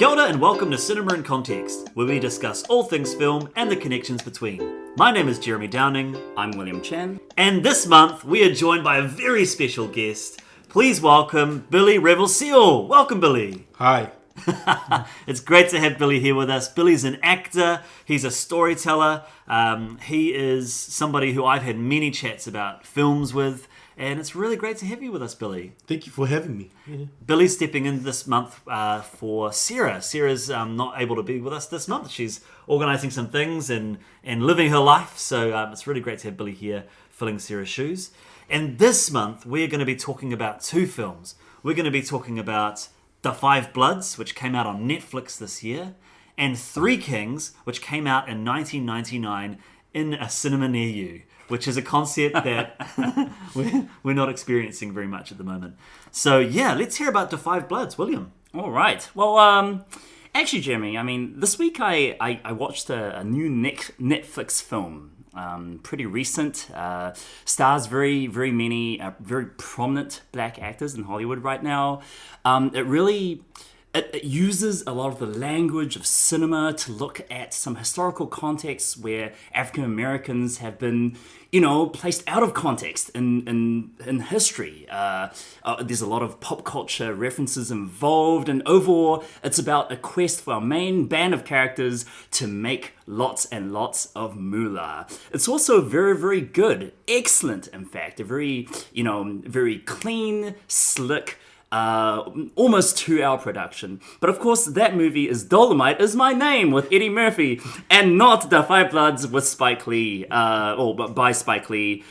Kia ora and welcome to Cinema in Context, where we discuss all things film and the connections between. My name is Jeremy Downing. I'm William Chen. And this month we are joined by a very special guest. Please welcome Billy Revell-Siō. Welcome, Billy. Hi. It's great to have Billy here with us. Billy's an actor. He's a storyteller. He is somebody who I've had many chats about films with. And it's really great to have you with us, Billy. Thank you for having me. Billy's stepping in this month for Sarah. Sarah's not able to be with us this month. She's organising some things and living her life. So it's really great to have Billy here filling Sarah's shoes. And this month, we're going to be talking about two films. We're going to be talking about The Five Bloods, which came out on Netflix this year, and Three Kings, which came out in 1999 in a cinema near you, which is a concept that we're not experiencing very much at the moment. So yeah, let's hear about The Five Bloods. William. All right. Well, actually, Jeremy, I mean, this week I watched a new Netflix film. Pretty recent. Stars very many very prominent black actors in Hollywood right now. It uses a lot of the language of cinema to look at some historical contexts where African Americans have been, placed out of context in history. There's a lot of pop culture references involved, and overall, it's about a quest for our main band of characters to make lots and lots of moolah. It's also very good, excellent, in fact, a very clean, slick, almost 2-hour production. But of course, that movie is Dolomite Is My Name with Eddie Murphy, and not The Five Bloods with Spike Lee, by Spike Lee,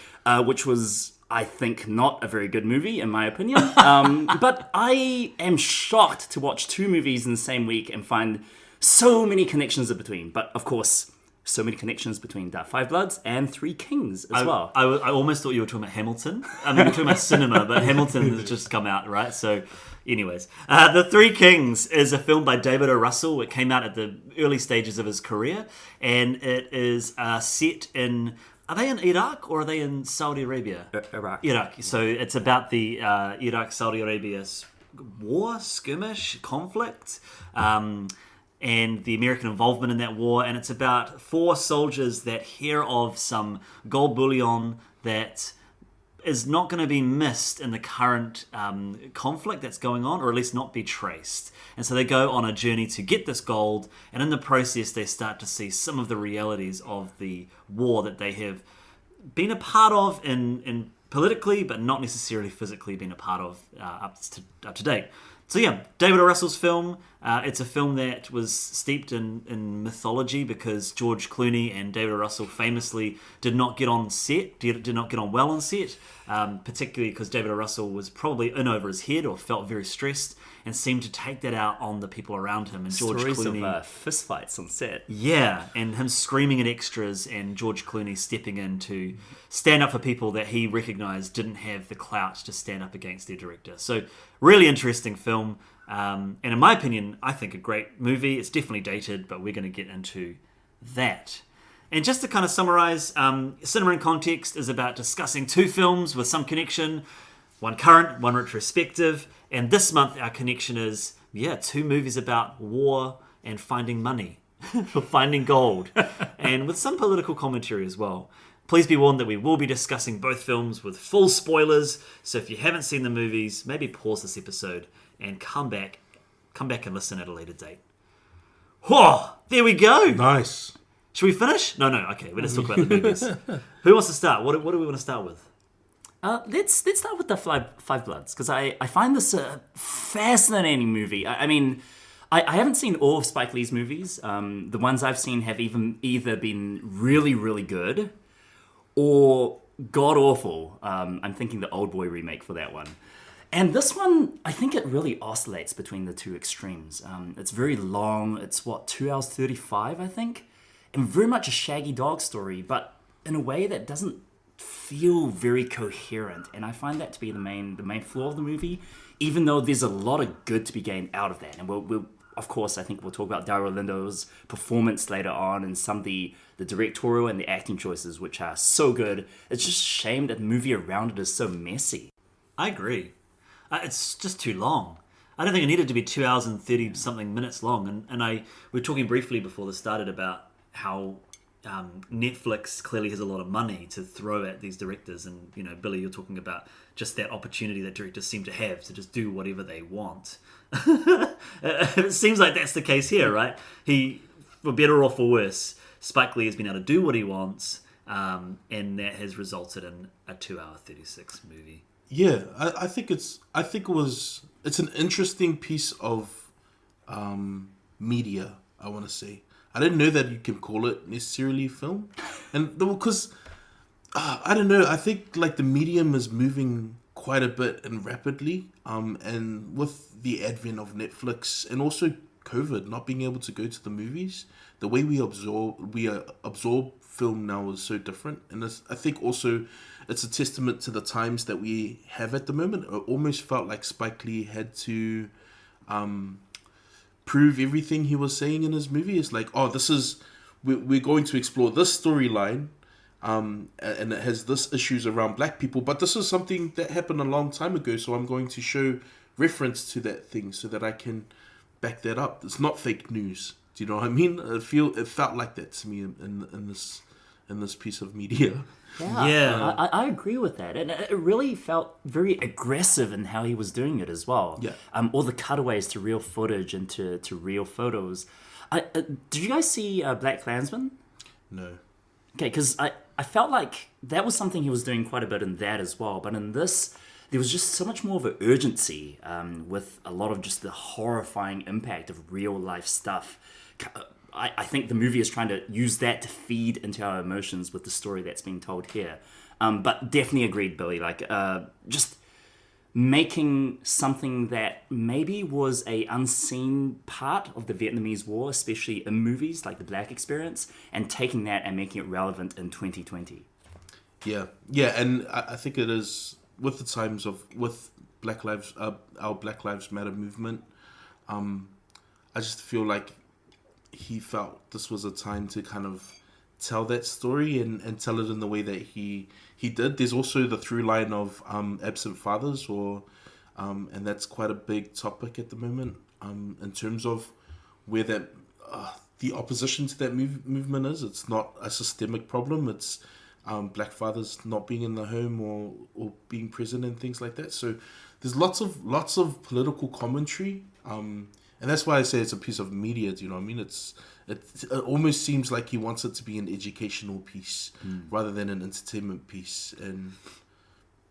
which was, I think, not a very good movie, in my opinion. But I am shocked to watch two movies in the same week and find so many connections in between. But of course, so many connections between The Five Bloods and Three Kings as well. I almost thought you were talking about Hamilton. I mean, you're talking about cinema, but Hamilton has just come out, right? So, anyways. The Three Kings is a film by David O. Russell. It came out at the early stages of his career, and it is set in... Are they in Iraq or are they in Saudi Arabia? Iraq. So it's about the Iraq-Saudi Arabia war, skirmish, conflict, and the American involvement in that war. And it's about 4 soldiers that hear of some gold bullion that is not going to be missed in the current conflict that's going on, or at least not be traced. And so they go on a journey to get this gold, and in the process they start to see some of the realities of the war that they have been a part of in politically, but not necessarily physically been a part of up to date. So yeah, David O. Russell's film. It's a film that was steeped in mythology because George Clooney and David O. Russell famously did not get on well on set, particularly because David O. Russell was probably in over his head or felt very stressed and seemed to take that out on the people around him. And George Stories Clooney, of fistfights on set. Yeah, and him screaming at extras and George Clooney stepping in to stand up for people that he recognised didn't have the clout to stand up against their director. So really interesting film. And in my opinion, I think a great movie. It's definitely dated, but we're going to get into that. And just to kind of summarise, Cinema in Context is about discussing two films with some connection, one current, one retrospective. And this month our connection is, two movies about war and finding money, or finding gold, and with some political commentary as well. Please be warned that we will be discussing both films with full spoilers, so if you haven't seen the movies, maybe pause this episode and come back and listen at a later date. Whoa, there we go. Nice. Should we finish? No. Okay, let's talk about the movies. Who wants to start? What do we want to start with? Let's start with The Five Bloods, because I find this a fascinating movie. I mean, I haven't seen all of Spike Lee's movies. The ones I've seen have either been really good or god-awful. I'm thinking the Old Boy remake for that one. And this one, I think it really oscillates between the two extremes. It's very long. It's, 2 hours 35, I think? And very much a shaggy dog story, but in a way that doesn't feel very coherent. And I find that to be the main flaw of the movie, even though there's a lot of good to be gained out of that. And we'll of course, I think we'll talk about Dario Lindo's performance later on and some of the directorial and the acting choices, which are so good. It's just a shame that the movie around it is so messy. I agree. It's just too long. I don't think it needed to be 2 hours and 30 something minutes long. And we were talking briefly before this started about how Netflix clearly has a lot of money to throw at these directors. And, you know, Billy, you're talking about just that opportunity that directors seem to have to just do whatever they want. It seems like that's the case here, right? For better or for worse, Spike Lee has been able to do what he wants, and that has resulted in a 2-hour 36 movie. Yeah, I think it's an interesting piece of media, I want to say. I didn't know that you can call it necessarily film, and because I don't know, I think like the medium is moving quite a bit and rapidly, and with the advent of Netflix and also COVID, not being able to go to the movies, the way we absorb film now is so different, and I think also it's a testament to the times that we have at the moment. It almost felt like Spike Lee had to prove everything he was saying in his movie. It's like, oh, we're going to explore this storyline, and it has this issues around black people, but this is something that happened a long time ago, so I'm going to show reference to that thing so that I can back that up. It's not fake news. Do you know what I mean? It felt like that to me in this piece of media. Yeah. I agree with that. And it really felt very aggressive in how he was doing it as well. Yeah. All the cutaways to real footage and to real photos. Did you guys see Black Klansman? No. Okay, because I felt like that was something he was doing quite a bit in that as well. But in this, there was just so much more of an urgency with a lot of just the horrifying impact of real life stuff. I think the movie is trying to use that to feed into our emotions with the story that's being told here. But definitely agreed, Billy. Like, just making something that maybe was a unseen part of the Vietnamese War, especially in movies like the Black Experience, and taking that and making it relevant in 2020. Yeah, and I think it is with the times with Black Lives, our Black Lives Matter movement. I just feel like he felt this was a time to kind of tell that story and tell it in the way that he did. There's also the through line of absent fathers, and that's quite a big topic at the moment in terms of where that the opposition to that movement is. It's not a systemic problem. It's black fathers not being in the home or being present and things like that. So there's lots of political commentary. And that's why I say it's a piece of media. Do you know what I mean? It almost seems like he wants it to be an educational piece rather than an entertainment piece. And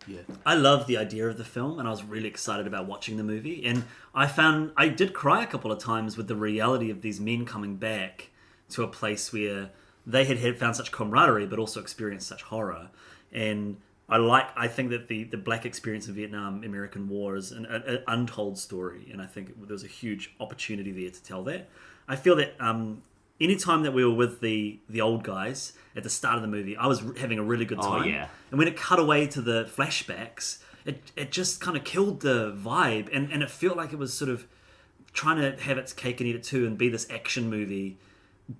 yeah, I love the idea of the film, and I was really excited about watching the movie. And I did cry a couple of times with the reality of these men coming back to a place where they had found such camaraderie, but also experienced such horror. And I think that the black experience of Vietnam American War is an untold story, and I think there was a huge opportunity there to tell that. I feel that anytime that we were with the old guys at the start of the movie, I was having a really good time. Oh, yeah. And when it cut away to the flashbacks, it just kind of killed the vibe, and it felt like it was sort of trying to have its cake and eat it too and be this action movie,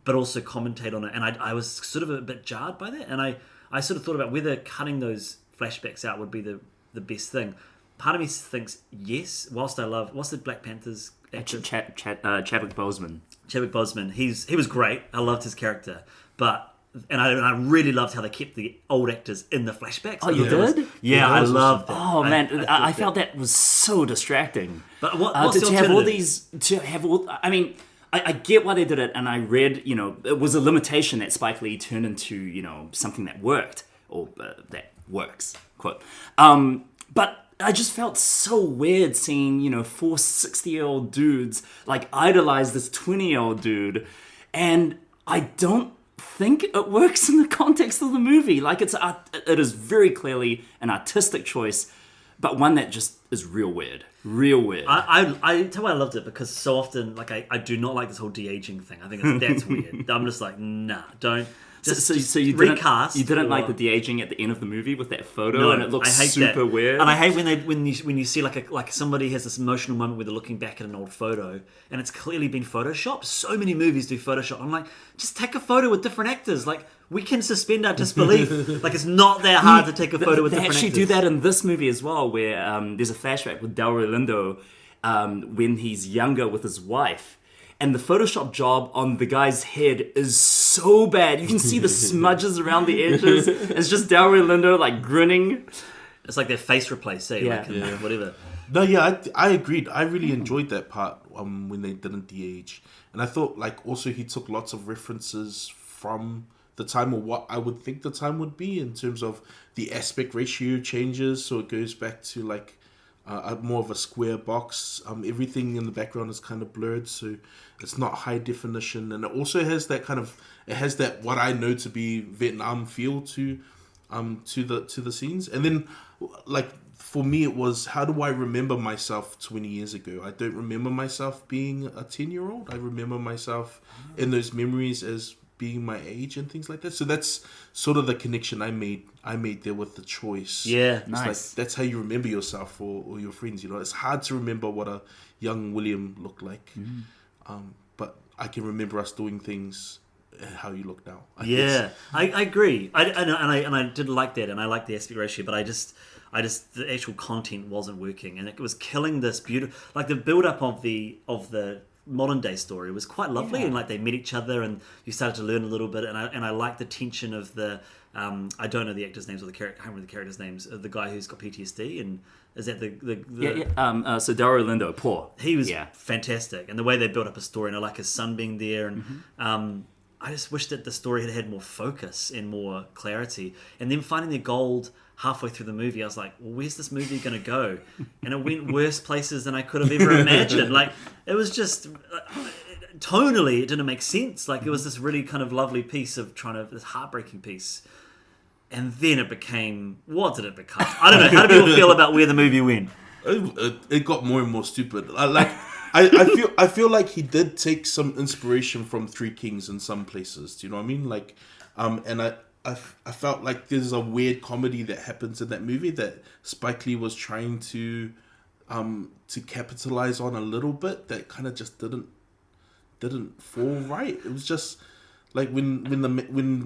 but also commentate on it. And I was sort of a bit jarred by that, and I sort of thought about whether cutting those flashbacks out would be the best thing. Part of me thinks yes, whilst I love... What's the Black Panther's actor? Chadwick Boseman. Chadwick Boseman. He was great. I loved his character. But... And I really loved how they kept the old actors in the flashbacks. Oh, you did? Yeah, I loved that. Oh, man. I felt that was so distracting. But what's to have all these... I mean... I get why they did it, and I read, it was a limitation that Spike Lee turned into, something that worked, or that works, quote. But I just felt so weird seeing, 4 60-year-old dudes, idolize this 20-year-old dude, and I don't think it works in the context of the movie. It is very clearly an artistic choice, but one that just is real weird. Real weird. I tell you why I loved it, because so often, I do not like this whole de-aging thing. I think that's weird. I'm just like, nah, don't. So you recast. You didn't like the de-aging at the end of the movie with that photo, and it looks super weird. And I hate when you see like somebody has this emotional moment where they're looking back at an old photo, and it's clearly been photoshopped. So many movies do Photoshop. I'm like, just take a photo with different actors. We can suspend our disbelief. It's not that hard to take a photo with different actors. They actually do that in this movie as well, where there's a flashback with Delroy Lindo, when he's younger with his wife. And the Photoshop job on the guy's head is so bad. You can see the smudges around the edges. It's just Delroy Lindo like grinning. It's like their face replace, Yeah. whatever. No, yeah, I agreed. I really enjoyed that part when they didn't de-age. And I thought, like, also he took lots of references from the time, or what I would think the time would be, in terms of the aspect ratio changes. So it goes back to, like, more of a square box. Everything in the background is kind of blurred, so it's not high definition. And it also has that what I know to be Vietnam feel to the scenes. And then, like, for me, it was, how do I remember myself 20 years ago? I don't remember myself being a 10-year-old. I remember myself in those memories as being my age and things like that. So that's sort of the connection I made there with the choice. Yeah, it's nice. like, that's how you remember yourself or your friends. You know, it's hard to remember what a young William looked like, but I can remember us doing things how you look now. I guess. I agree. I know, and I did like that, and I like the aspect ratio, but I just the actual content wasn't working, and it was killing this beautiful, like the build up of the modern day story was quite lovely, and like they met each other, and you started to learn a little bit, and I like the tension of the I don't know the actors' names or the character, I can't remember the characters' names of the guy who's got PTSD, and is that the So Delroy Lindo, poor. He was fantastic, and the way they built up a story, and I like his son being there, and I just wish that the story had more focus and more clarity. And then finding the gold halfway through the movie, I was like, well, where's this movie going to go? And it went worse places than I could have ever imagined. Like, it was just, tonally, it didn't make sense. Like, it was this really kind of lovely piece of this heartbreaking piece. And then it became, what did it become? I don't know. How do people feel about where the movie went? It got more and more stupid. I feel like he did take some inspiration from Three Kings in some places. Do you know what I mean? Like, and I felt like there's a weird comedy that happens in that movie that Spike Lee was trying to capitalize on a little bit, that kind of just didn't fall right. It was just like when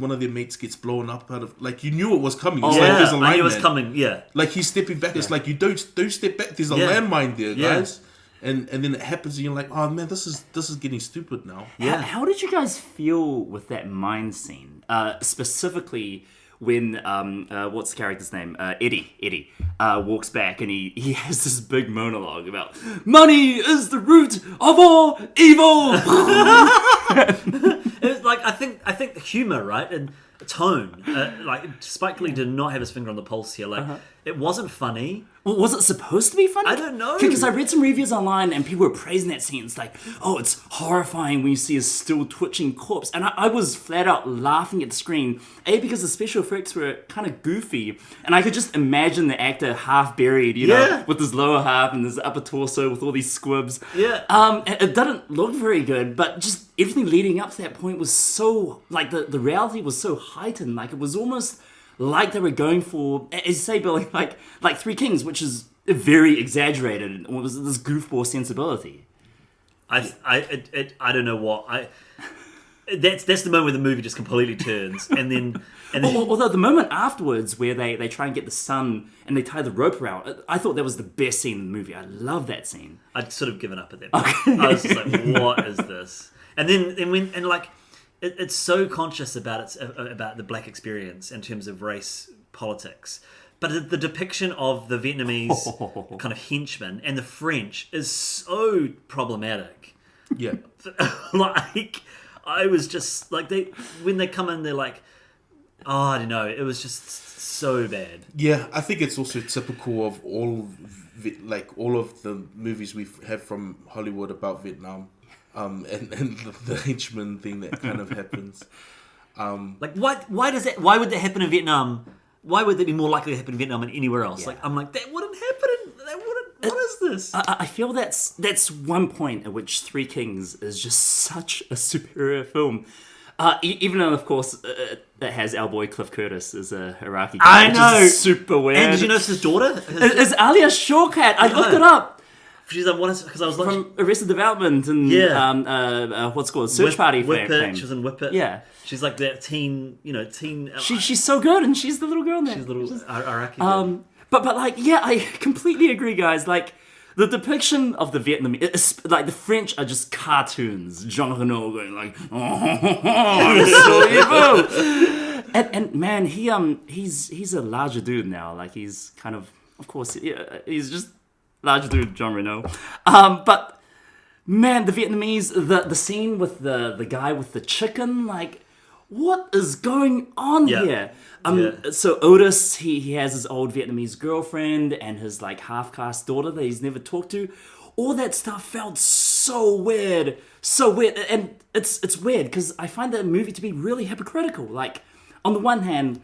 one of their mates gets blown up out of, like, you knew it was coming. It's like there's a line, I knew it was coming. Yeah, like he's stepping back. It's like, you don't step back. There's a landmine there, guys. And then it happens, and you're like, oh man, this is getting stupid now. Yeah. How did you guys feel with that mine scene? Specifically when what's the character's name? Eddie walks back, and he has this big monologue about money is the root of all evil. It was like, I think the humor, right, and tone, like Spike Lee did not have his finger on the pulse here. Like, it wasn't funny. Well, was it supposed to be funny? I don't know. Because I read some reviews online and people were praising that scene. It's like, oh, it's horrifying when you see a still twitching corpse. And I was flat out laughing at the screen. A, because the special effects were kind of goofy. And I could just imagine the actor half buried, you know, with his lower half and his upper torso with all these squibs. Yeah. It didn't look very good, but just everything leading up to that point was so, like, the reality was so heightened. Like, it was almost like they were going for, as you say, Billy, like Three Kings, which is very exaggerated. It was this goofball sensibility. I don't know what that's the moment where the movie just completely turns, and then Although the moment afterwards where they try and get the son and they tie the rope around, I thought that was the best scene in the movie. I love that scene. I'd sort of given up at that point. I was just like, what is this? And then it's so conscious about the black experience in terms of race politics. But the depiction of the Vietnamese kind of henchmen and the French is so problematic. Yeah. Like, I was just like, when they come in, they're like, oh, I don't know. It was just so bad. Yeah, I think it's also typical of all of the movies we've had from Hollywood about Vietnam, and the henchman thing that kind of happens. Like, why does that? Why would that happen in Vietnam? Why would that be more likely to happen in Vietnam than anywhere else? Yeah. Like, I'm like, that wouldn't happen. What is this? I feel that's one point at which Three Kings is just such a superior film. Even though, of course, it has our boy Cliff Curtis as a Iraqi guy. I know. Which is super weird. And did you notice his daughter? It's Alia Shawkat. I looked it up. She's like, what is it? Because I was looking. From Arrested Development and what's it called? Search Party Whip fame. It. She was in Whip It. Yeah. She's like that teen. She's so good, and she's the little girl in there. She's a little Iraqi girl. But like, yeah, I completely agree, guys. Like, The depiction of the Vietnamese, like the French are just cartoons. Jean Reno going like, oh, I'm so evil. And man, he's a larger dude now. Like he's kind of course, yeah, he's just larger dude, Jean Reno. But man, the Vietnamese, the scene with the guy with the chicken, like, what is going on here? So Otis, he has his old Vietnamese girlfriend and his like half-caste daughter that he's never talked to. All that stuff felt so weird, and it's weird because I find that movie to be really hypocritical. Like, on the one hand,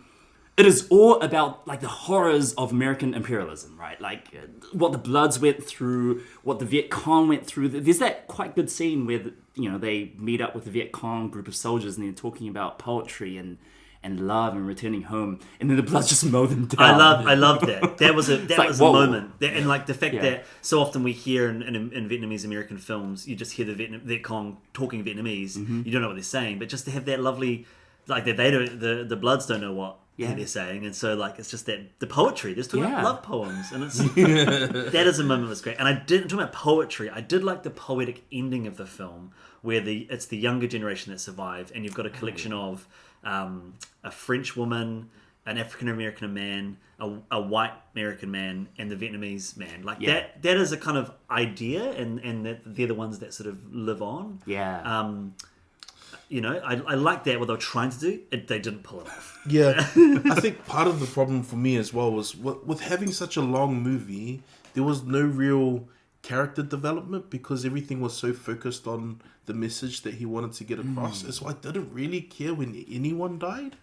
it is all about like the horrors of American imperialism, right? Like what the Bloods went through, what the Viet Cong went through. There's that quite good scene where they meet up with the Viet Cong group of soldiers and they're talking about poetry and love and returning home, and then the Bloods just mow them down. I love that. That was a whoa. moment, and like the fact that so often we hear in Vietnamese American films, you just hear the Viet Cong talking Vietnamese. Mm-hmm. You don't know what they're saying, but just to have that lovely, like that they don't, the Bloods don't know what they're saying, and so like it's just that the poetry. There's talking about love poems, and it's that is a moment that's great. And I did talking about poetry. I did like the poetic ending of the film where it's the younger generation that survived, and you've got a collection of a French woman, an African American man, a white American man, and the Vietnamese man. Like that is a kind of idea, and that they're the ones that sort of live on. Yeah. I like that what they were trying to do. They didn't pull it off. Yeah, I think part of the problem for me as well was with having such a long movie, there was no real character development because everything was so focused on the message that he wanted to get across. And so I didn't really care when anyone died,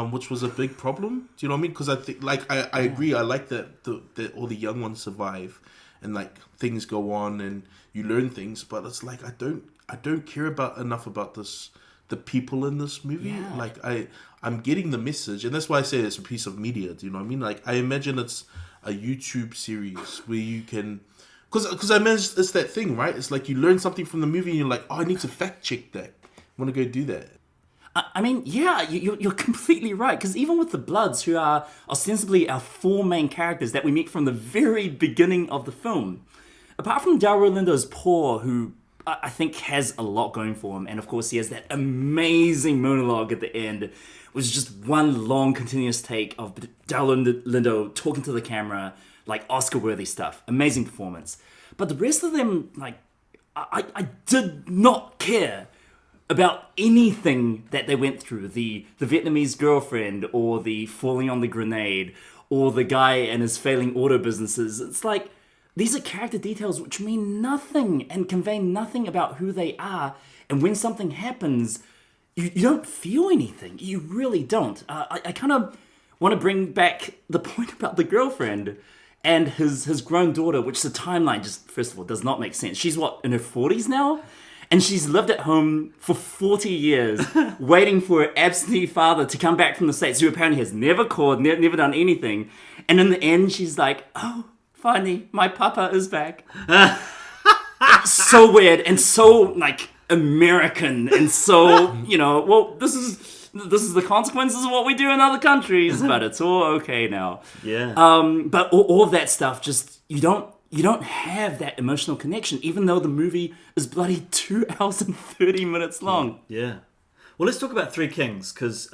which was a big problem. Do you know what I mean? Because I think, like, I agree. I like that all the young ones survive and like things go on and you learn things. But it's like I don't care enough about the people in this movie. Yeah. Like I'm getting the message, and that's why I say it's a piece of media. Do you know what I mean? Like I imagine it's a YouTube series where you can. Because I imagine it's that thing, right? It's like you learn something from the movie and you're like, oh, I need to fact check that. I want to go do that. I mean, yeah, you're completely right. Because even with the Bloods, who are ostensibly our four main characters that we meet from the very beginning of the film, apart from Delroy Lindo's Paul, who I think has a lot going for him, and of course he has that amazing monologue at the end, which is just one long continuous take of Delroy Lindo talking to the camera, like Oscar-worthy stuff. Amazing performance. But the rest of them, like, I did not care about anything that they went through. The Vietnamese girlfriend, or the falling on the grenade, or the guy and his failing auto businesses. It's like, these are character details which mean nothing and convey nothing about who they are. And when something happens, you don't feel anything. You really don't. I kind of want to bring back the point about the girlfriend and his grown daughter, which the timeline just, first of all, does not make sense. She's, in her 40s now? And she's lived at home for 40 years, waiting for her absentee father to come back from the States, who apparently has never called, never done anything. And in the end, she's like, oh, finally, my papa is back. So weird and so, like, American and so, well, this is the consequences of what we do in other countries, but it's all okay now. Yeah. But all of that stuff, just, you don't have that emotional connection, even though the movie is bloody 2 hours and 30 minutes long. Yeah. Well, let's talk about Three Kings, because,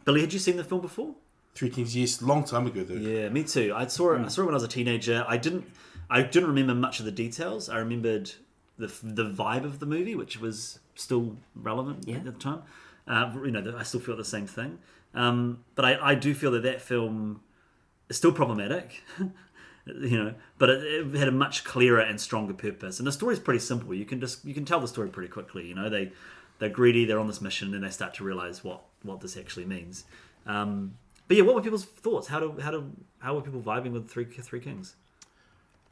Billy, had you seen the film before? Three Kings, yes, long time ago though. Yeah, me too. I saw it when I was a teenager. I didn't remember much of the details. I remembered the vibe of the movie, which was still relevant at the time. I still feel the same thing. But I do feel that film is still problematic. But it had a much clearer and stronger purpose. And the story's pretty simple. You can tell the story pretty quickly. They're greedy. They're on this mission, and they start to realize what this actually means. But yeah, what were people's thoughts? How were people vibing with Three Kings?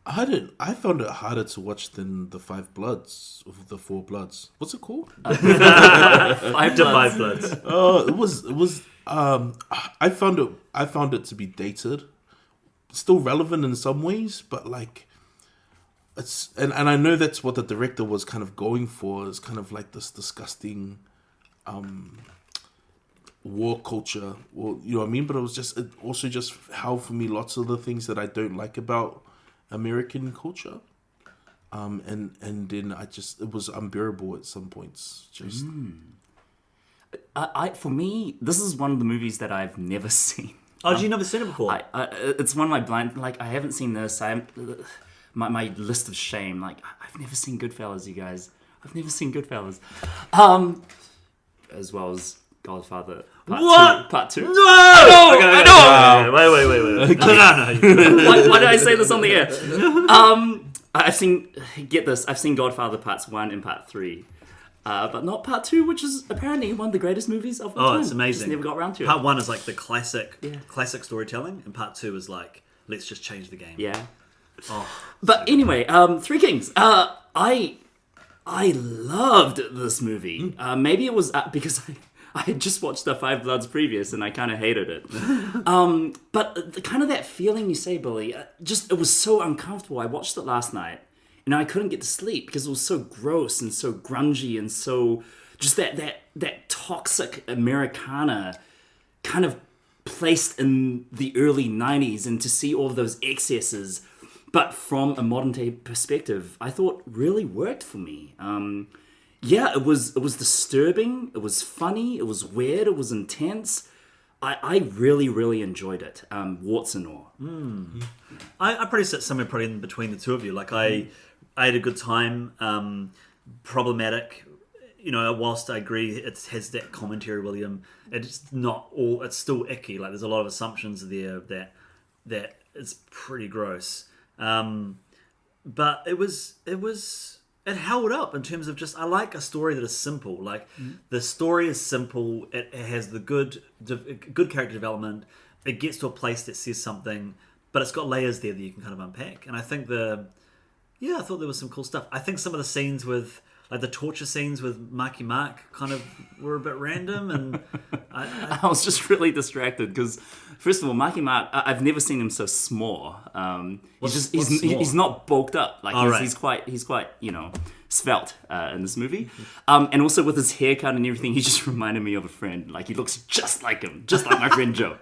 I found it harder to watch than the Five Bloods, or the Four Bloods. What's it called? Five Bloods. Oh, it was. I found it to be dated. Still relevant in some ways, but like it's and I know that's what the director was kind of going for, is kind of like this disgusting war culture, or you know what I mean. But it also just how, for me, lots of the things that I don't like about American culture. and then it was unbearable at some points. Just For me, this is one of the movies that I've never seen. Oh, you never seen it before? It's one of my blind. Like, I haven't seen this. My list of shame. Like, I've never seen Goodfellas, you guys. I've never seen Goodfellas. As well as Godfather Part 2. No! I know! Wait. No. Why did I say this on the air? I've seen Godfather Parts 1 and Part 3. But not Part 2, which is apparently one of the greatest movies of all time. Oh, it's amazing. Just never got around to it. Part 1 is like the classic storytelling, and Part 2 is like, let's just change the game. Yeah. Oh, but anyway, Three Kings. I loved this movie. Maybe it was because I had just watched The Five Bloods previous and I kind of hated it. But kind of that feeling you say, Billy, it was so uncomfortable. I watched it last night and I couldn't get to sleep because it was so gross and so grungy and so just that toxic Americana kind of placed in the early 90s, and to see all of those excesses but from a modern day perspective, I thought really worked for me. It was disturbing, it was funny, it was weird, it was intense. I really, really enjoyed it, warts and all. I probably sit somewhere probably in between the two of you. Like I had a good time. Problematic, whilst I agree it has that commentary, William, it's not all. It's still icky. Like there's a lot of assumptions there that it's pretty gross. But it held up in terms of just, I like a story that is simple. Like the story is simple. It has the good character development. It gets to a place that says something, but it's got layers there that you can kind of unpack. And I think I thought there was some cool stuff. I think some of the scenes with, like the torture scenes with Marky Mark kind of were a bit random, and I was just really distracted because, first of all, Marky Mark, I've never seen him so small. He's not bulked up. Like he's quite svelte in this movie, and also with his haircut and everything, he just reminded me of a friend. Like he looks just like him, just like my friend Joe.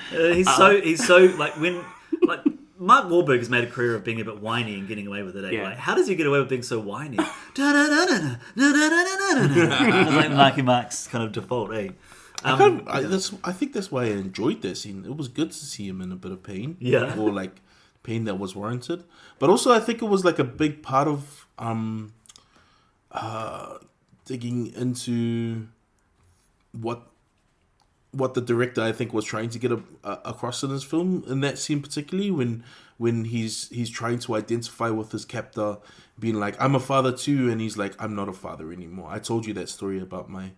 He's so like Mark Wahlberg has made a career of being a bit whiny and getting away with it. Yeah. Like, how does he get away with being so whiny? It's like Marky Mark's kind of default, eh? I think that's why I enjoyed that scene. It was good to see him in a bit of pain. Yeah. Or like pain that was warranted. But also I think it was like a big part of digging into what the director I think was trying to get across in his film, in that scene particularly, when he's trying to identify with his captor, being like, I'm a father too, and he's like, I'm not a father anymore. I told you that story about my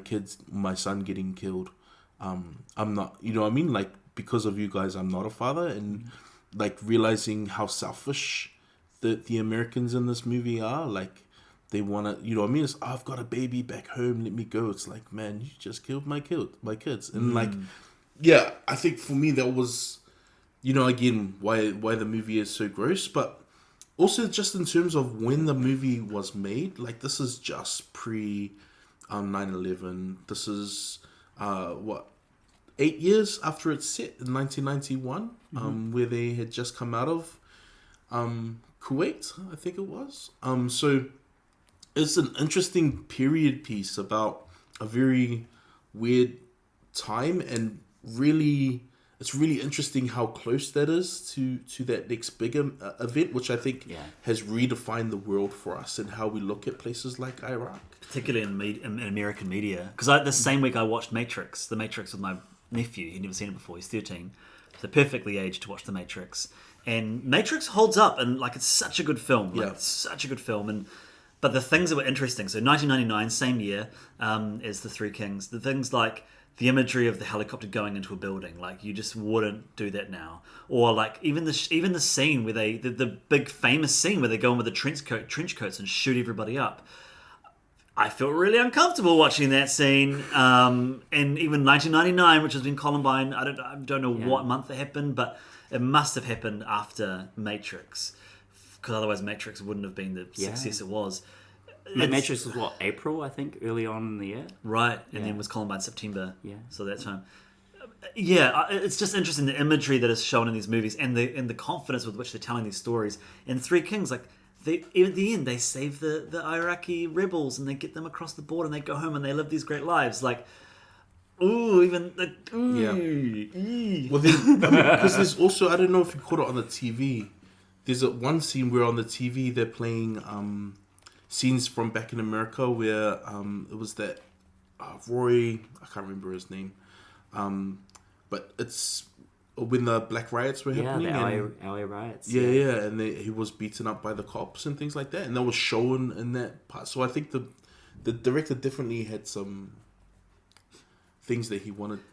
kids, my son getting killed. I'm not, you know what I mean? Like, because of you guys, I'm not a father, and like realizing how selfish the Americans in this movie are. Like, they want to, you know what I mean? It's, I've got a baby back home, let me go. It's like, man, you just killed my kids. And like, yeah, I think for me that was, again, why the movie is so gross. But also just in terms of when the movie was made, like this is just pre 9/11. This is, 8 years after it's set in 1991, where they had just come out of Kuwait, I think it was. So it's an interesting period piece about a very weird time, and it's really interesting how close that is to that next bigger event, which I think has redefined the world for us and how we look at places like Iraq. Particularly in American media. Because the same week I watched The Matrix with my nephew. He'd never seen it before. He's 13. So perfectly aged to watch The Matrix. And Matrix holds up, and like it's such a good film. Like, it's such a good film. But the things that were interesting, so 1999, same year as The Three Kings, the things like the imagery of the helicopter going into a building, like you just wouldn't do that now. Or like even the scene where the big famous scene where they go in with the trench coats and shoot everybody up. I felt really uncomfortable watching that scene. And even 1999, which has been Columbine, I don't know what month it happened, but it must have happened after Matrix, because otherwise Matrix wouldn't have been the success it was. Matrix was April, I think, early on in the year. Right, and then was Columbine September. Yeah. So that time. It's just interesting the imagery that is shown in these movies and the confidence with which they're telling these stories. In Three Kings, like at the end, they save the Iraqi rebels and they get them across the border and they go home and they live these great lives. Like, ooh, even like, Well, then, because there's also, I don't know if you caught it on the TV. There's one scene where on the TV they're playing scenes from back in America where it was that Roy, I can't remember his name, but it's when the black riots were happening. The LA riots. Yeah, and he was beaten up by the cops and things like that, and that was shown in that part. So I think the director definitely had some things that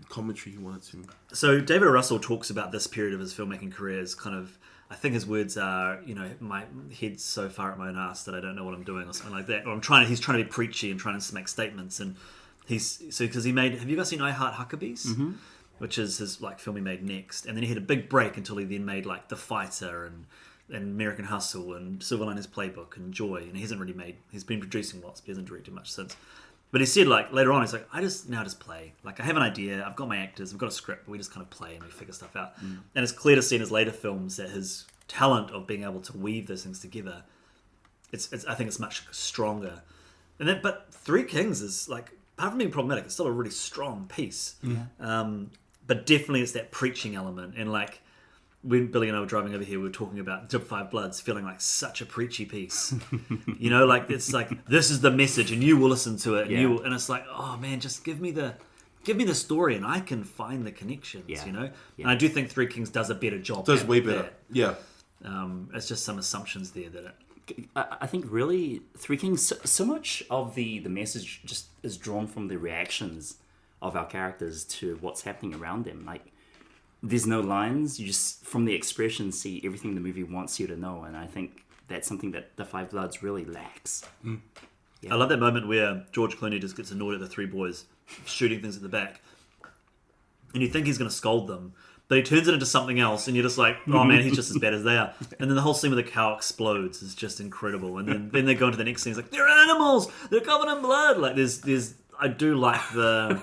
commentary he wanted to. So David O. Russell talks about this period of his filmmaking career as kind of, I think his words are, my head's so far up my own ass that I don't know what I'm doing or something like that. Or he's trying to be preachy and trying to make statements. And because he made, have you guys seen I Heart Huckabees? Mm-hmm. Which is his film he made next. And then he had a big break until he then made like The Fighter and American Hustle and Silver Linings Playbook and Joy. And he's been producing lots, but he hasn't directed much since. But he said, like, later on, he's like, I just play. Like, I have an idea, I've got my actors, I've got a script, but we just kind of play and we figure stuff out. And it's clear to see in his later films that his talent of being able to weave those things together, I think it's much stronger. But Three Kings is, like, apart from being problematic, it's still a really strong piece. Yeah. But definitely it's that preaching element. And, like, when Billy and I were driving over here, we were talking about Dip Five Bloods feeling like such a preachy piece. Like it's like, this is the message and you will listen to it. And it's like, oh man, just give me the story and I can find the connections, And I do think Three Kings does a better job. Does way better. Yeah. It's just some assumptions there that I think really Three Kings, so much of the message just is drawn from the reactions of our characters to what's happening around them. Like, there's no lines. You just, from the expression, see everything the movie wants you to know. And I think that's something that The Five Bloods really lacks. I love that moment where George Clooney just gets annoyed at the three boys shooting things at the back. And you think he's going to scold them, but he turns it into something else. And you're just like, oh man, he's just as bad as they are. And then the whole scene where the cow explodes is just incredible. And then they go into the next scene. It's like, they're animals. They're covered in blood. Like there's I do like the...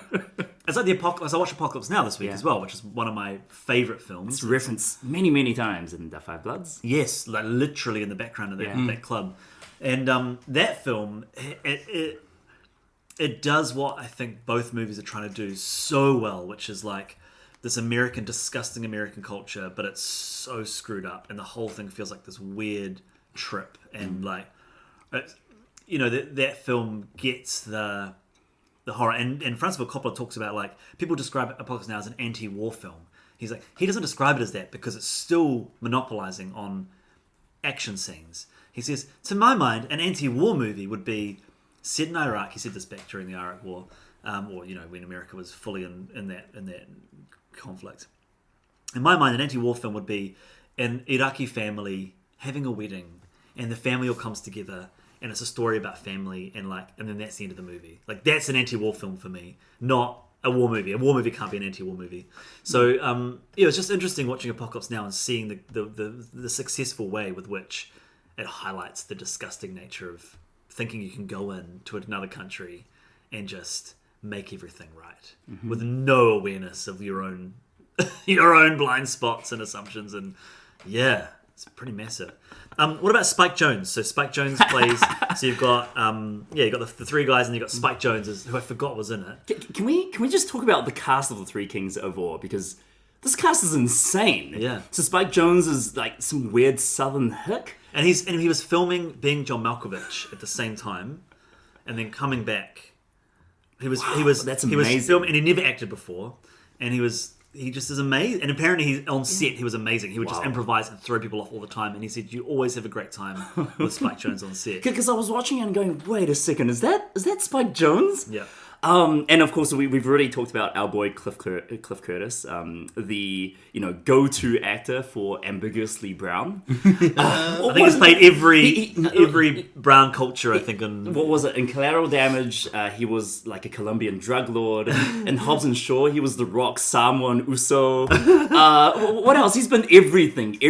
It's like the Apocalypse. I watched Apocalypse Now this week as well, which is one of my favourite films. It's referenced many, many times in The Five Bloods. Yes, like literally in the background of that club. And that film, it does what I think both movies are trying to do so well, which is like this disgusting American culture, but it's so screwed up. And the whole thing feels like this weird trip. And like, that film gets the horror. And Francis Ford Coppola talks about, like, people describe Apocalypse Now as an anti-war film. He's like, he doesn't describe it as that because it's still monopolizing on action scenes. He says, to my mind, an anti-war movie would be set in Iraq. He said this back during the Iraq War, or when America was fully in that conflict. In my mind, an anti-war film would be an Iraqi family having a wedding, and the family all comes together. And it's a story about family, and then that's the end of the movie. Like, that's an anti-war film for me, not a war movie. A war movie can't be an anti-war movie. So, it's just interesting watching Apocalypse Now and seeing the successful way with which it highlights the disgusting nature of thinking you can go into another country and just make everything right with no awareness of your own blind spots and assumptions. And it's pretty massive. What about Spike Jonze? So Spike Jonze plays. So you've got you got the three guys, and you've got Spike Jonze, who I forgot was in it. Can we just talk about the cast of the Three Kings overall, because this cast is insane. Yeah. So Spike Jonze is like some weird Southern hick, and he was filming being John Malkovich at the same time, and then coming back. That's amazing. He was filming, and he never acted before, and he just is amazing. And apparently on set he was amazing. He would just improvise and throw people off all the time. And he said, you always have a great time with Spike Jonze on set. Because I was watching it and going, wait a second, is that Spike Jonze? Yeah. And of course, we've already talked about our boy Cliff Curtis, the go-to actor for Ambiguously Brown. I think he's played every brown culture. I think what was it in Collateral Damage? He was like a Colombian drug lord. In Hobbs and Shaw, he was the Rock Samoan Uso. What else? He's been everything.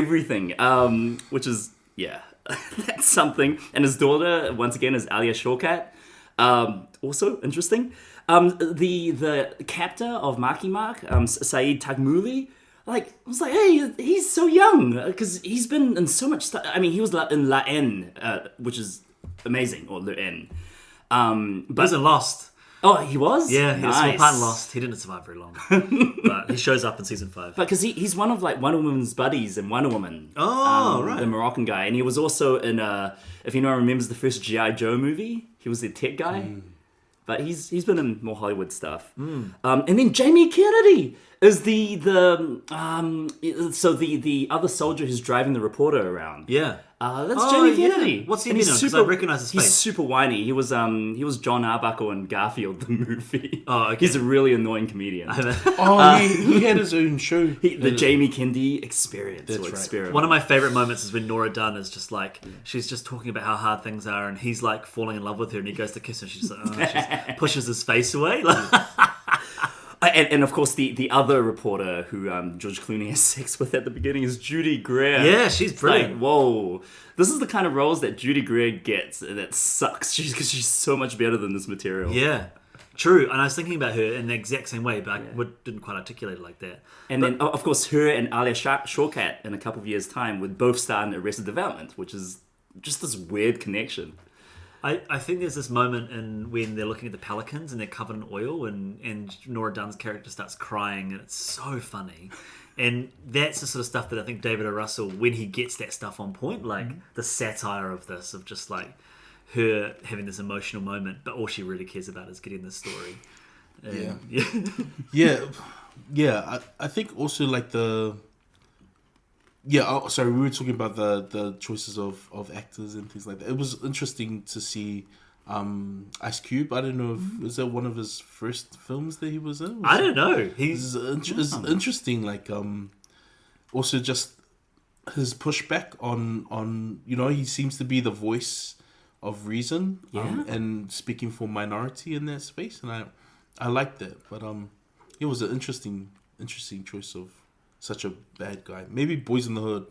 Which is that's something. And his daughter once again is Alia Shawkat. also interesting. The captor of Marky Mark, Saeed Taghmaoui, like, I was like, hey, he's so young, because he's been in so much stuff. I mean, he was in La Haine, which is amazing, or Le Haine. But he was in Lost. Oh, he was? Yeah, he was nice. small part in Lost. He didn't survive very long, but he shows up in season 5. But because he's one of like Wonder Woman's buddies in Wonder Woman. Oh, right. The Moroccan guy, and he was also in if anyone remembers the first G.I. Joe movie, he was the tech guy. But he's been in more Hollywood stuff. And then Jamie Kennedy is the other soldier who's driving the reporter around. Yeah. That's Jamie Kennedy. Yeah. What's he And been he's in? 'Cause I recognise his face. He's super whiny. He was John Arbuckle in Garfield the movie. Oh, okay. He's a really annoying comedian. He had his own show. The Jamie Kennedy Experience. That's or right. Experiment. One of my favourite moments is when Nora Dunn is just like, she's just talking about how hard things are, and he's like falling in love with her, and he goes to kiss her, and she's like, she pushes his face away. And of course, the other reporter who George Clooney has sex with at the beginning is Judy Greer. Yeah, she's It's brilliant. like, whoa. This is the kind of roles that Judy Greer gets, and that sucks. Because she's so much better than this material. Yeah, true. And I was thinking about her in the exact same way, but I didn't quite articulate it like that. And then, of course, her and Alia Shawkat in a couple of years' time would both star in Arrested Development, which is just this weird connection. I think there's this moment when they're looking at the pelicans and they're covered in oil, and Nora Dunn's character starts crying, and it's so funny. And that's the sort of stuff that I think David O. Russell, when he gets that stuff on point, like the satire of this, of just like her having this emotional moment, but all she really cares about is getting this story. And, Yeah. I think also like the... Yeah, sorry, we were talking about the choices of actors and things like that. It was interesting to see Ice Cube. I don't know if... Was that one of his first films that he was in? I don't know. It's interesting, like... Also just his pushback on... You know, he seems to be the voice of reason. And speaking for minority in that space. And I like that. But it was an interesting choice of... such a bad guy. Maybe Boys in the Hood.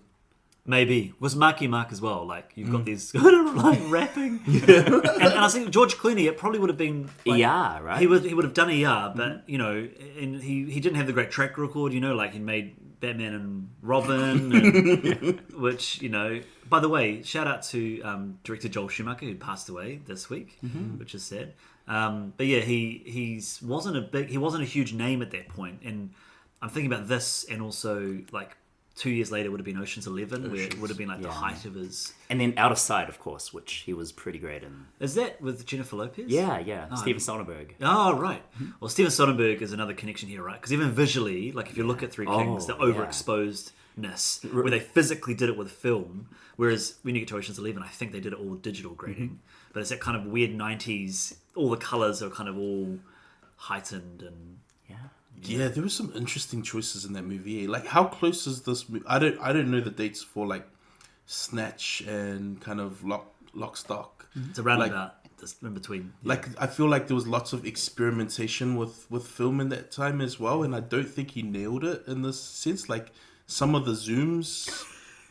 Maybe. Was Marky Mark as well. Like, you've got these like rapping. And I think George Clooney, it probably would have been... Like, ER, right? He would have done ER, but, you know, and he didn't have the great track record, you know, like he made Batman and Robin, and, which, you know... By the way, shout out to director Joel Schumacher, who passed away this week, which is sad. But yeah, he wasn't a huge name at that point, and I'm thinking about this, and also like 2 years later would have been Ocean's 11, where it would have been like the height of his. And then Out of Sight, of course, which he was pretty great in. Is that with Jennifer Lopez? Yeah. Steven Soderbergh. Oh, right. Well, Steven Soderbergh is another connection here, right? Because even visually, like if you look at Three Kings, the overexposedness, where they physically did it with film, whereas when you get to Ocean's 11, I think they did it all with digital grading. But it's that kind of weird 90s, all the colours are kind of all heightened and... Yeah, there were some interesting choices in that movie. Like, how close is this movie? I don't know the dates for like Snatch and kind of Lock Stock. It's around about this in between. Yeah. Like, I feel like there was lots of experimentation with film in that time as well, and I don't think he nailed it in this sense. Like, some of the zooms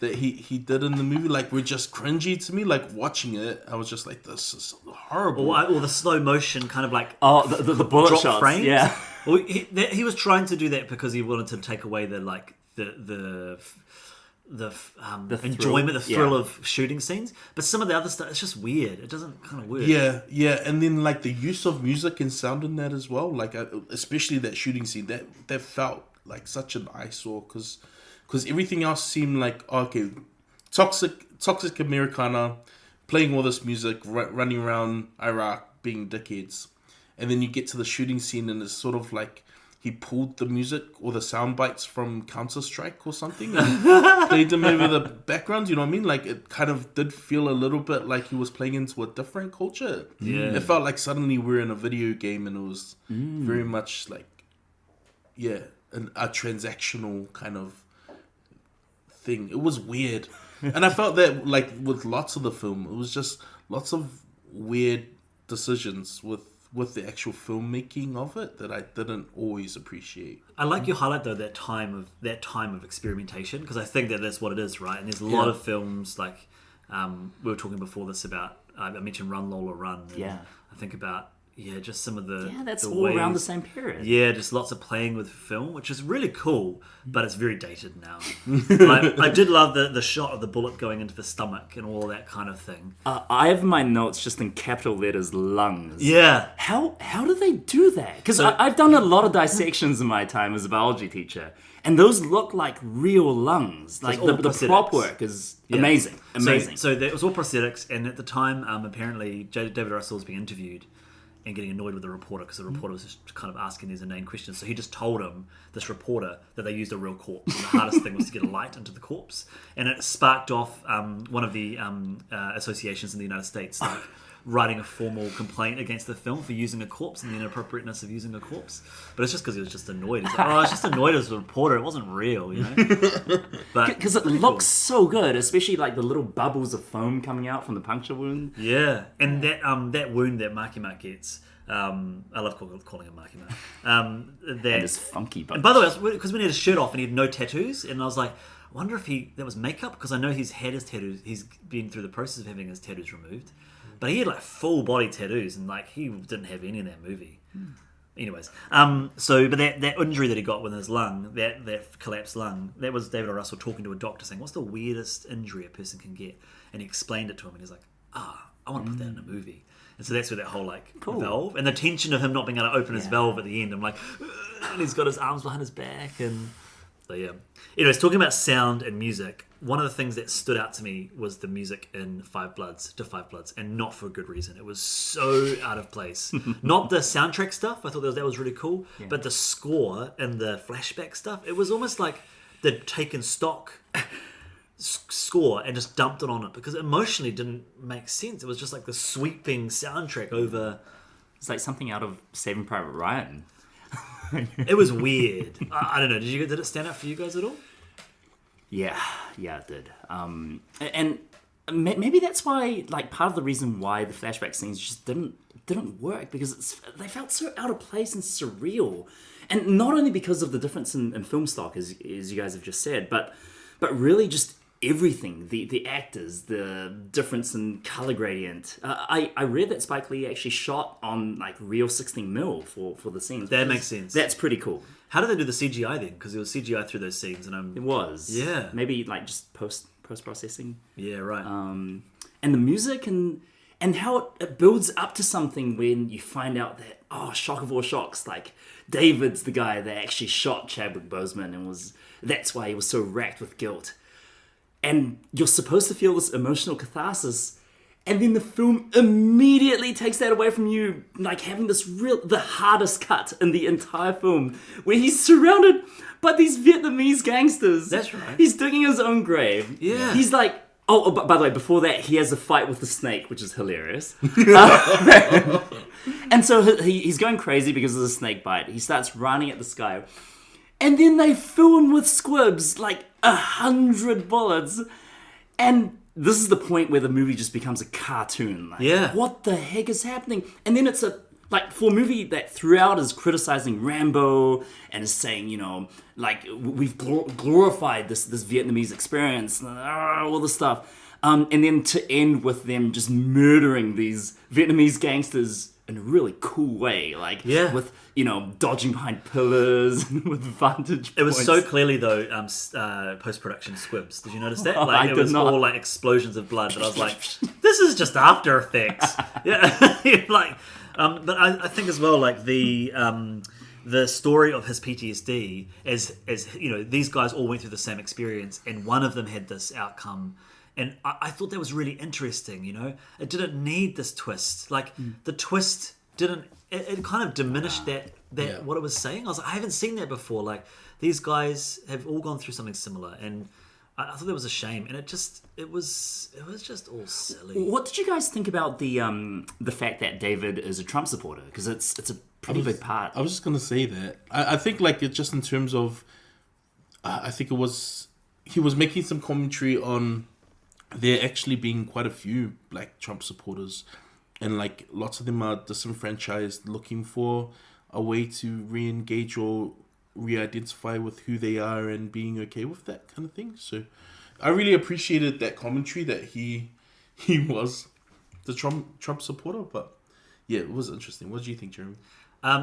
that he did in the movie, like, were just cringy to me. Like, watching it, I was just like, this is horrible. Or the slow motion kind of like the bullet drop shots, frames. yeah. Well, he was trying to do that because he wanted to take away the enjoyment, the thrill of shooting scenes. But some of the other stuff, it's just weird. It doesn't kind of work. Yeah, and then like the use of music and sound in that as well. Like especially that shooting scene, that felt like such an eyesore because everything else seemed like toxic Americana, playing all this music, running around Iraq, being dickheads. And then you get to the shooting scene and it's sort of like he pulled the music or the sound bites from Counter-Strike or something and played them over the background. You know what I mean? Like, it kind of did feel a little bit like he was playing into a different culture. Yeah. It felt like suddenly we're in a video game and it was very much like, a transactional kind of thing. It was weird. And I felt that, like, with lots of the film, it was just lots of weird decisions with the actual filmmaking of it that I didn't always appreciate. I like your highlight though that time of experimentation, because I think that that's what it is, right? And there's a lot of films like we were talking before this about I mentioned Run Lola Run. And I think about yeah, just some of the that's the all around the ways- same period. Yeah, just lots of playing with film, which is really cool, but it's very dated now. Like, I did love the shot of the bullet going into the stomach and all that kind of thing. I have my notes just in capital letters, lungs. Yeah. How do they do that? Because I've done a lot of dissections in my time as a biology teacher, and those look like real lungs. Like all the prop prosthetics. work is amazing. Amazing. So it was all prosthetics, and at the time, apparently, David Russell was being interviewed and getting annoyed with the reporter because the reporter was just kind of asking these inane questions. So he just told him, this reporter, that they used a real corpse. And the hardest thing was to get a light into the corpse. And it sparked off one of the associations in the United States, like writing a formal complaint against the film for using a corpse and the inappropriateness of using a corpse. But it's just because he was just annoyed. He's like, I was just annoyed as a reporter. It wasn't real, you know? Because it looks so good, especially like the little bubbles of foam coming out from the puncture wound. Yeah, and that wound that Marky Mark gets, I love calling him Marky Mark. And this funky bunch. And by the way, because when he had his shirt off and he had no tattoos, and I was like, I wonder if that was makeup, because I know he's had his tattoos. He's been through the process of having his tattoos removed, but he had like full body tattoos, and like he didn't have any in that movie. Anyways, but that injury that he got with his lung, that collapsed lung, that was David O. Russell talking to a doctor saying, "What's the weirdest injury a person can get?" And he explained it to him, and he's like, I want to put that in a movie. And so that's where that whole like valve and the tension of him not being able to open his valve at the end. I'm like, and he's got his arms behind his back, and so yeah. Anyways, talking about sound and music, one of the things that stood out to me was the music in Five Bloods, and not for a good reason. It was so out of place. Not the soundtrack stuff. I thought that was really cool, but the score and the flashback stuff. It was almost like they'd taken stock score and just dumped it on it, because it emotionally didn't make sense. It was just like the sweeping soundtrack over. It's like something out of Saving Private Ryan. It was weird. I don't know. Did it stand out for you guys at all? Yeah, it did. And maybe that's why, like, part of the reason why the flashback scenes just didn't work, because they felt so out of place and surreal, and not only because of the difference in film stock, as you guys have just said, but really just everything, the actors, the difference in color gradient. I read that Spike Lee actually shot on like real 16mm for the scenes. That makes sense. That's pretty cool. How did they do the CGI then? Because it was CGI through those scenes, and It was. Yeah. Maybe like just post processing. Yeah, right. And the music and how it builds up to something when you find out that, shock of all shocks, like David's the guy that actually shot Chadwick Boseman, and that's why he was so racked with guilt. And you're supposed to feel this emotional catharsis, and then the film immediately takes that away from you, like having the hardest cut in the entire film, where he's surrounded by these Vietnamese gangsters. That's right. He's digging his own grave. Yeah. He's like, by the way, before that, he has a fight with the snake, which is hilarious. And so he's going crazy because of the snake bite. He starts running at the sky. And then they fill him with squibs, like 100 bullets. And this is the point where the movie just becomes a cartoon. Like, Yeah. what the heck is happening? And then it's for a movie that throughout is criticizing Rambo and is saying, like, we've glorified this Vietnamese experience, all this stuff. And then to end with them just murdering these Vietnamese gangsters in a really cool way, like with dodging behind pillars and with vantage points. It was so clearly though post-production squibs. Did you notice that? Like it was all like explosions of blood. But I was like, this is just After Effects. Yeah, like. But I think as well, like the story of his PTSD, as these guys all went through the same experience, and one of them had this outcome. And I thought that was really interesting, It didn't need this twist. Like, the twist didn't... It kind of diminished what it was saying. I was like, I haven't seen that before. Like, these guys have all gone through something similar. And I thought that was a shame. And it was just all silly. What did you guys think about the fact that David is a Trump supporter? Because it's a pretty big part. I was just going to say that. I think, like, it just in terms of... I think he was making some commentary on... there actually being quite a few black Trump supporters, and like lots of them are disenfranchised, looking for a way to re-engage or re-identify with who they are and being okay with that kind of thing. So I really appreciated that commentary that he was the Trump supporter. But yeah, it was interesting. What do you think, Jeremy?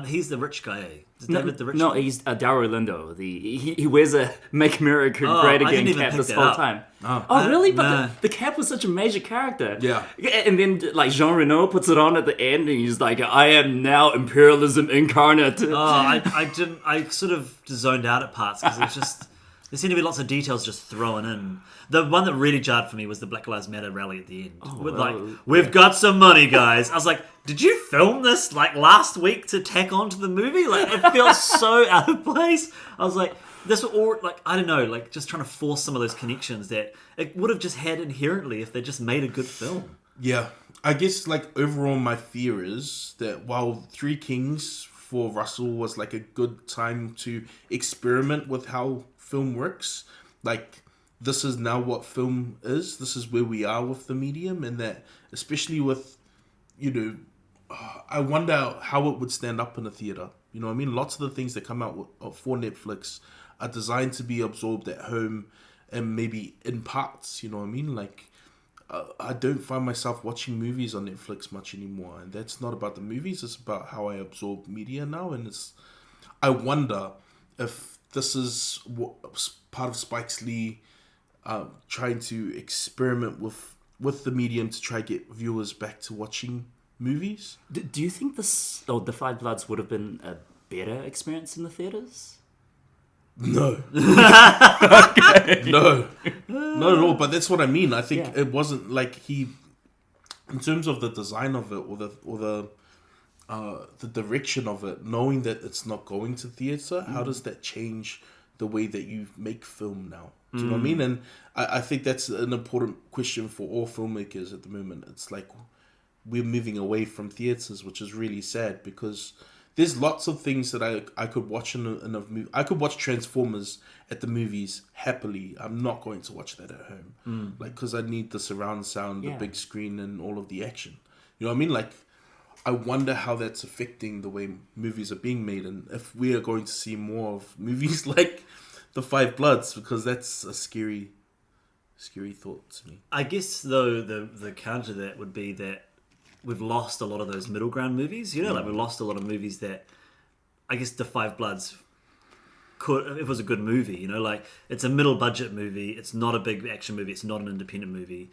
He's the rich guy, eh? Is David the rich No, guy? he's Daryl Lindo. He wears a "Make America Oh, Great I Again" didn't even cap pick this that whole up. time. Oh. Really? But Nah. the cap was such a major character. Yeah. And then like Jean Reno puts it on at the end, and he's like, "I am now imperialism incarnate." Oh, I sort of zoned out at parts because it's just there seemed to be lots of details just thrown in. The one that really jarred for me was the Black Lives Matter rally at the end. With we've got some money, guys. I was like, did you film this like last week to tack onto the movie? Like it feels so out of place. I was like, this were all like I don't know, like just trying to force some of those connections that it would have just had inherently if they just made a good film. Yeah, I guess like overall my fear is that while Three Kings for Russell was like a good time to experiment with how film works, like this is now what film is. This is where we are with the medium, and that especially with, I wonder how it would stand up in a theater. You know what I mean? Lots of the things that come out for Netflix are designed to be absorbed at home and maybe in parts. You know what I mean? Like, I don't find myself watching movies on Netflix much anymore, and that's not about the movies. It's about how I absorb media now, and I wonder if this is part of Spike Lee trying to experiment with the medium to try to get viewers back to watching movies. Do you think The Five Bloods would have been a better experience in the theaters? No. No. Not at all. But that's what I mean. I think it wasn't like in terms of the design of it or the direction of it, knowing that it's not going to theater, how does that change the way that you make film now? Do you know what I mean? And I think that's an important question for all filmmakers at the moment. It's like we're moving away from theaters, which is really sad because there's lots of things that I could watch in a movie. I could watch Transformers at the movies happily. I'm not going to watch that at home, like because I need the surround sound, the big screen, and all of the action. You know what I mean? Like, I wonder how that's affecting the way movies are being made, and if we are going to see more of movies like The Five Bloods, because that's a scary thought to me. I guess though the counter to that would be that we've lost a lot of those middle ground movies. Like we've lost a lot of movies that I guess The Five Bloods could, if it was a good movie, like it's a middle budget movie. It's not a big action movie. It's not an independent movie.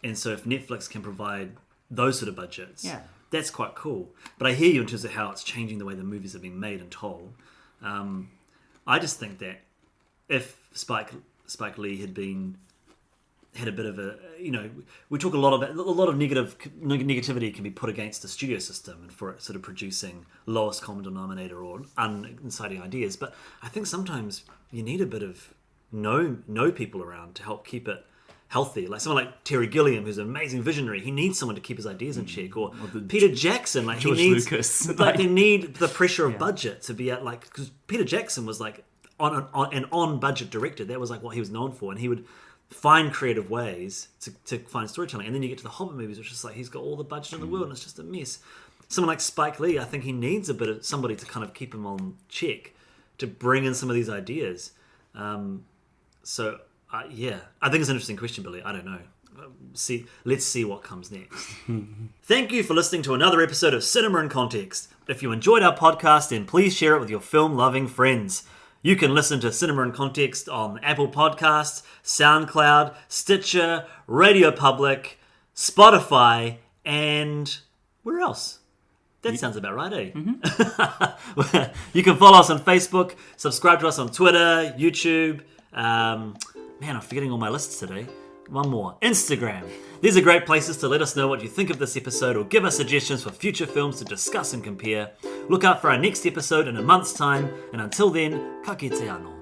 And so if Netflix can provide those sort of budgets, that's quite cool. But I hear you in terms of how it's changing the way the movies are being made and told. I just think that if Spike Lee had a bit of a, we talk a lot of negativity can be put against the studio system and for it sort of producing lowest common denominator or inciting ideas. But I think sometimes you need a bit of know people around to help keep it healthy. Like someone like Terry Gilliam, who's an amazing visionary, he needs someone to keep his ideas in check. Or Peter Jackson, like George he needs, Lucas. like they need the pressure of budget to be at like, because Peter Jackson was like on budget director. That was like what he was known for, and he would find creative ways to find storytelling. And then you get to the Hobbit movies, which is like he's got all the budget in the world and it's just a mess. Someone like Spike Lee, I think he needs a bit of somebody to kind of keep him on check, to bring in some of these ideas. So I think it's an interesting question, Billy. I don't know. Let's see what comes next. Thank you for listening to another episode of Cinema in Context. If you enjoyed our podcast, then please share it with your film-loving friends. You can listen to Cinema in Context on Apple Podcasts, SoundCloud, Stitcher, Radio Public, Spotify, and where else? That sounds about right, eh? Mm-hmm. You can follow us on Facebook, subscribe to us on Twitter, YouTube. Man, I'm forgetting all my lists today. One more. Instagram. These are great places to let us know what you think of this episode or give us suggestions for future films to discuss and compare. Look out for our next episode in a month's time, and until then, ka kite anō.